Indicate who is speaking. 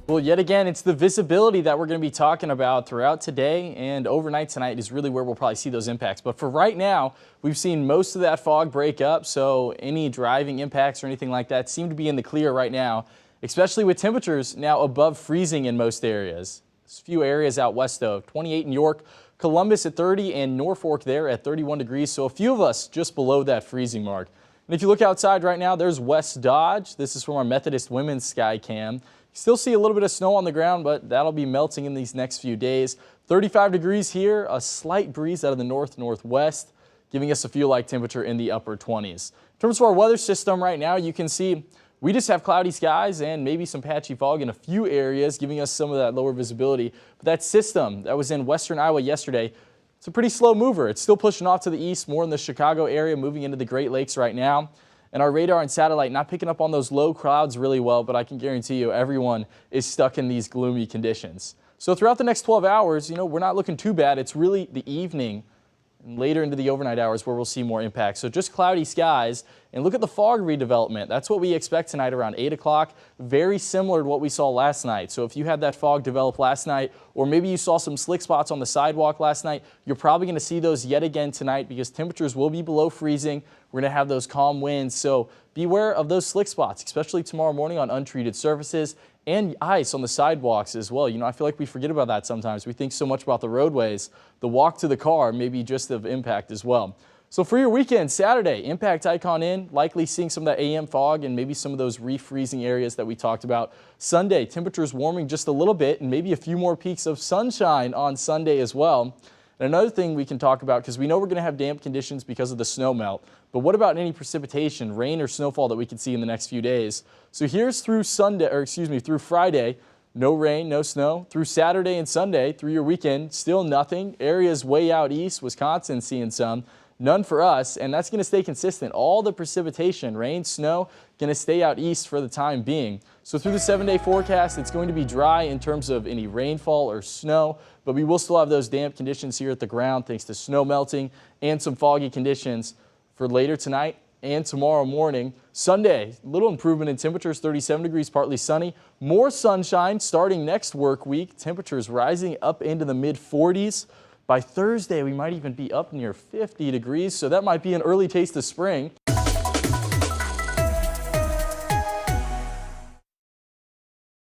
Speaker 1: Well, yet again, it's the visibility that we're going to be talking about throughout today and overnight tonight is really where we'll probably see those impacts. But for right now, we've seen most of that fog break up, so any driving impacts or anything like that seem to be in the clear right now, especially with temperatures now above freezing in most areas. There's a few areas out west, though, 28 in York, Columbus at 30, and Norfolk there at 31 degrees, so a few of us just below that freezing mark. And if you look outside right now, there's West Dodge. This is from our Methodist Women's Sky Cam. Still see a little bit of snow on the ground, but that'll be melting in these next few days. 35 degrees here, a slight breeze out of the north-northwest, giving us a feel-like temperature in the upper 20s. In terms of our weather system right now, you can see we just have cloudy skies and maybe some patchy fog in a few areas, giving us some of that lower visibility. But that system that was in western Iowa yesterday, it's a pretty slow mover. It's still pushing off to the east, more in the Chicago area, moving into the Great Lakes right now. And our radar and satellite not picking up on those low clouds really well, but I can guarantee you everyone is stuck in these gloomy conditions. So throughout the next 12 hours, we're not looking too bad. It's really the evening and later into the overnight hours where we'll see more impact. So just cloudy skies, and look at the fog redevelopment. That's what we expect tonight around 8 o'clock. Very similar to what we saw last night. So if you had that fog develop last night, or maybe you saw some slick spots on the sidewalk last night, you're probably going to see those yet again tonight because temperatures will be below freezing. We're going to have those calm winds. So beware of those slick spots, especially tomorrow morning on untreated surfaces and ice on the sidewalks as well. I feel like we forget about that sometimes. We think so much about the roadways. The walk to the car may be just of impact as well. So for your weekend, Saturday, impact icon in, likely seeing some of that AM fog and maybe some of those refreezing areas that we talked about. Sunday, temperatures warming just a little bit and maybe a few more peaks of sunshine on Sunday as well. And another thing we can talk about, because we know we're going to have damp conditions because of the snow melt, but what about any precipitation, rain or snowfall that we could see in the next few days? So here's through through Friday, no rain, no snow. Through Saturday and Sunday, through your weekend, still nothing. Areas way out east, Wisconsin seeing some. None for us, and that's going to stay consistent. All the precipitation, rain, snow, going to stay out east for the time being. So through the 7-day forecast, it's going to be dry in terms of any rainfall or snow, but we will still have those damp conditions here at the ground thanks to snow melting and some foggy conditions for later tonight and tomorrow morning. Sunday, little improvement in temperatures, 37 degrees, partly sunny. More sunshine starting next work week. Temperatures rising up into the mid-40s. By Thursday, we might even be up near 50 degrees, so that might be an early taste of spring.